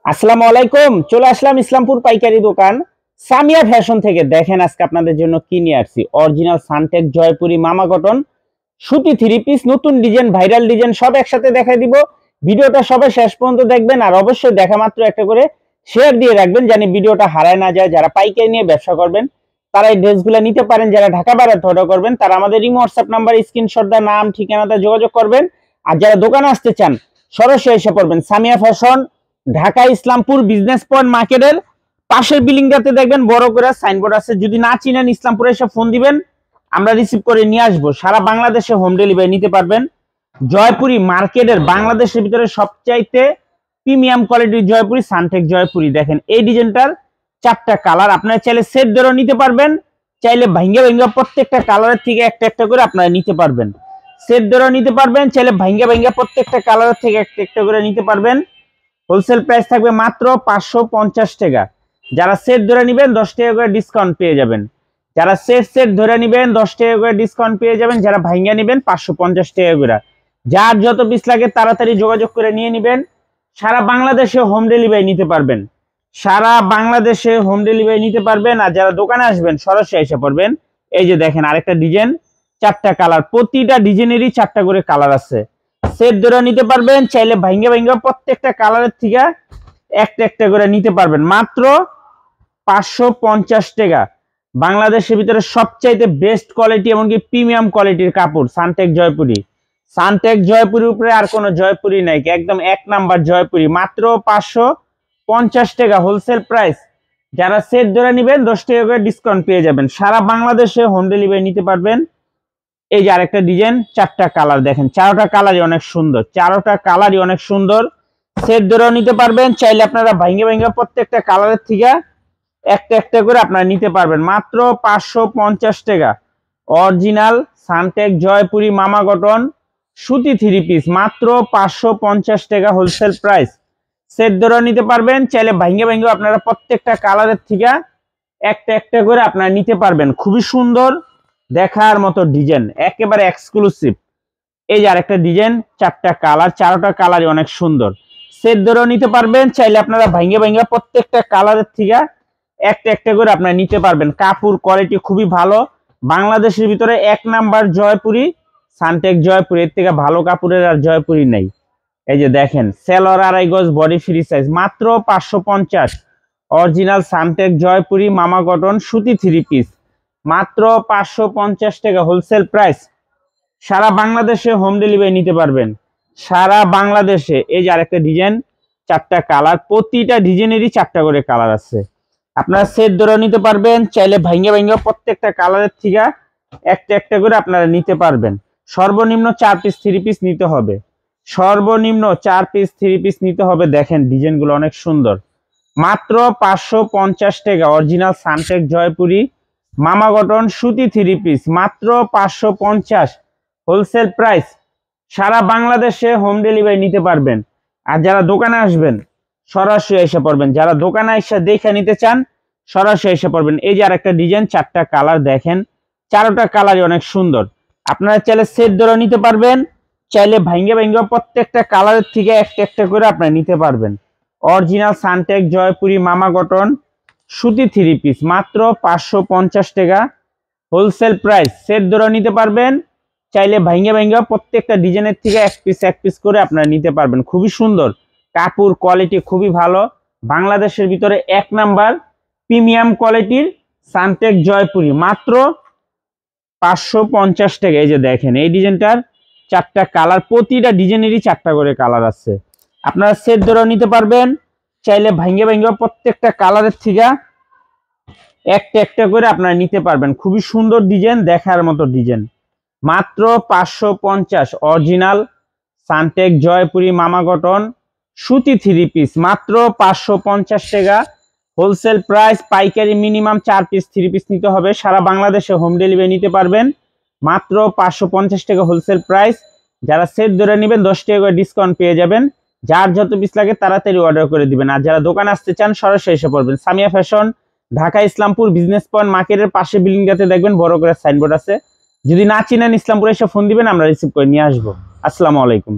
আসসালামু আলাইকুম। চলে আসলাম ইসলামপুর পাইকারি দোকান সামিয়া ফ্যাশন থেকে। দেখেন আজকে আপনাদের জন্য কি নিয়ে আসছি। অরিজিনাল সানটেক জয়পুরি মামা কটন সুতি থ্রি পিস, নতুন ডিজাইন, ভাইরাল ডিজাইন সব একসাথে দেখাই দিব। ভিডিওটা সবাই শেষ পর্যন্ত দেখবেন, আর অবশ্যই দেখা মাত্র একটা করে শেয়ার দিয়ে রাখবেন, জানি ভিডিওটা হারায় না যায়। যারা পাইকারি নিয়ে ব্যবসা করবেন তারা এই ড্রেসগুলো নিতে পারেন। যারা ঢাকা বাইরে অর্ডার করবেন তারা আমাদের ইমো হোয়াটসঅ্যাপ নাম্বার স্ক্রিনশট দা নাম ঠিকানাটা যোগাযোগ করবেন। আর যারা দোকানে আসতে চান সরাসরি এসে পড়বেন Samia fashion, Dhaka Islampur business point মার্কেটের পাশের বিল্ডিংটাতে দেখবেন বড় করে সাইনবোর্ড আছে। যদি না চিনেন ইসলামপুরে এসে ফোন দিবেন, আমরা রিসিভ করে নিয়ে আসবো। সারা বাংলাদেশে হোম ডেলিভারি নিতে পারবেন। জয়পুরি মার্কেটের বাংলাদেশের ভিতরে সবচাইতে প্রিমিয়াম কোয়ালিটির জয়পুরি সানটেক জয়পুরি। দেখেন এই ডিজাইনটার 4টা কালার, আপনারা চাইলে সেট ধরে নিতে পারবেন, চাইলে ভাঙ্গা ভাঙ্গা প্রত্যেকটা কালারের থেকে একটা একটা করে আপনারা নিতে পারবেন। সেট ধরে নিতে পারবেন, চাইলে ভাঙ্গা ভাঙ্গা প্রত্যেকটা কালারের থেকে একটা একটা করে নিতে পারবেন। হোলসেল প্রাইস থাকবে মাত্র 550 টাকা। যারা সেট ধরে নেবেন 10 টাকা করে ডিসকাউন্ট পেয়ে যাবেন। যারা সেট ধরে নেবেন 10 টাকা করে ডিসকাউন্ট পেয়ে যাবেন। যারা ভাঙ্গা নেবেন 550 টাকা করে। যার যত পিস লাগে তাড়াতাড়ি যোগাযোগ করে নিয়ে নেবেন। সারা বাংলাদেশে হোম ডেলিভারি নিতে পারবেন। সারা বাংলাদেশে হোম ডেলিভারি নিতে পারবেন। আর যারা দোকানে আসবেন সরাসরি এসে পড়বেন। এই যে দেখেন আরেকটা ডিজাইন, 4টা কালার, প্রতিটা ডিজাইনেরই 4টা করে কালার আছে। সেট ধরে নিতে পারবেন, চাইলে ভাঙ্গা ভাঙ্গা প্রত্যেকটা কালারের থেকে একটা একটা করে নিতে পারবেন। মাত্র 550 টাকা। বাংলাদেশের ভিতরে সবচাইতে বেস্ট কোয়ালিটি এমনকি প্রিমিয়াম কোয়ালিটির কাপড় সানটেক জয়পুরি। সানটেক জয়পুরির উপরে আর কোনো জয়পুরি নাই, একদম এক নাম্বার জয়পুরি। মাত্র 550 টাকা হোলসেল প্রাইস। যারা সেট ধরে নেবেন 10 টাকা করে ডিসকাউন্ট পেয়ে যাবেন। সারা বাংলাদেশে হোম ডেলিভারি নিতে পারবেন। এই যে আরেকটা ডিজাইন, 4টা কালার, দেখেন 4টা কালারই অনেক সুন্দর, 4টা কালারই অনেক সুন্দর। সেট ধরেও নিতে পারবেন, চাইলে আপনারা ভাঙ্গে ভাঙ্গে প্রত্যেকটা কালারের থেকে একটা একটা করে আপনারা নিতে পারবেন। মাত্র 550 টাকা অরিজিনাল সানটেক জয়পুরি মামা কটন সুতি থ্রি পিস, মাত্র 550 টাকা হোলসেল প্রাইস। সেট ধরেও নিতে পারবেন, চাইলে ভাঙ্গে ভাঙ্গে আপনারা প্রত্যেকটা কালারের থেকে একটা একটা করে আপনারা নিতে পারবেন। খুবই সুন্দর দেখার মতো ডিজাইন, একেবারে এক্সক্লুসিভ। এই যে আরেকটা ডিজাইন, 4টা কালার, 4টা কালারই অনেক সুন্দর। সেট ধরেও নিতে পারবেন, চাইলে আপনারা ভাঙ্গে ভাঙ্গে প্রত্যেকটা কালারের থেকে একটা একটা করে আপনারা নিতে পারবেন। কাপড় কোয়ালিটি খুবই ভালো। বাংলাদেশের ভিতরে এক নাম্বার জয়পুরি সানটেক জয়পুরি, এর থেকে ভালো কাপড়ের আর জয়পুরি নেই। এই যে দেখেন সেলর 2.5 গজ, বডি ফ্রি সাইজ, মাত্র 550। অরিজিনাল সানটেক জয়পুরি মামা কটন সুতি থ্রি পিস, মাত্র 550 টাকা হোলসেল প্রাইস। সারা বাংলাদেশে হোম ডেলিভারি নিতে পারবেন। সারা বাংলাদেশে। এই যে আরেকটা ডিজাইন, 4টা কালার, প্রতিটা ডিজাইনেরই 4টা করে কালার আছে। আপনারা সেট ধরে নিতে পারবেন, চাইলে ভাঙ্গে ভাঙ্গে প্রত্যেকটা কালারের থেকে একটা একটা করে আপনারা নিতে পারবেন। সর্বনিম্ন 4 পিস 3 পিস নিতে হবে, সর্বনিম্ন 4 পিস 3 পিস নিতে হবে। দেখেন ডিজাইনগুলো অনেক সুন্দর। মাত্র 550 টাকা অরিজিনাল সানটেক জয়পুরি মামা কটন সুতি থ্রি পিস, মাত্র 550 হোলসেল প্রাইস। সারা বাংলাদেশে হোম ডেলিভারি নিতে পারবেন। আর যারা দোকানে আসবেন সরাসরি এসে পড়বেন। যারা দোকানে এসে দেখে নিতে চান সরাসরি এসে পড়বেন। এই যে আরেকটা ডিজাইন, 4টা কালার, দেখেন 4টা কালারই অনেক সুন্দর। আপনারা চাইলে সেট ধরে নিতে পারবেন, চাইলে ভাঙ্গে ভাঙ্গে প্রত্যেকটা কালারের থেকে একটা একটা করে আপনারা নিতে পারবেন। অরিজিনাল সানটেক জয়পুরি মামা কটন সুতি থ্রি পিস, মাত্র 550 টাকা হোলসেল প্রাইস। সেট ধরে নিতে পারবেন, চাইলে ভাঙ্গে ভাঙ্গে প্রত্যেকটা ডিজাইনের থেকে এক পিস করে আপনারা নিতে পারবেন। খুবই সুন্দর, কাপড় কোয়ালিটি খুবই ভালো। বাংলাদেশের ভিতরে এক নাম্বার প্রিমিয়াম কোয়ালিটির সানটেক জয়পুরি, মাত্র 550 টাকা। এই যে দেখেন এই ডিজাইনটার 4টা কালার, প্রতিটা ডিজাইনেরই 4টা করে কালার আছে। আপনারা সেট ধরেও নিতে পারবেন, চাইলে ভাঙ্গে ভাঙ্গে প্রত্যেকটা কালারের থেকে একটা একটা করে আপনারা নিতে পারবেন। খুবই সুন্দর ডিজাইন, দেখার মতো ডিজাইন। মাত্র 550 অরিজিনাল সানটেক জয়পুরি মামা কটন সুতি থ্রি পিস, মাত্র 550 টাকা হোলসেল প্রাইস। পাইকারি মিনিমাম 4 পিস 3 পিস নিতে হবে। সারা বাংলাদেশে হোম ডেলিভারি নিতে পারবেন। মাত্র 550 টাকা হোলসেল প্রাইস। যারা সেট ধরে নেবেন 10 টাকা করে ডিসকাউন্ট পেয়ে যাবেন। যার যত পিস লাগে তাড়াতাড়ি অর্ডার করে দিবেন। আর যারা দোকানে আসতে চান সরাসরি এসে পড়বেন। Samia fashion, Dhaka Islampur business point মার্কেটের পাশে বিল্ডিংটাতে দেখবেন বড় করে সাইনবোর্ড আছে। যদি না চিনেন ইসলামপুরে এসে ফোন দিবেন, আমরা রিসিভ করে নিয়ে আসবো। আসসালামু আলাইকুম।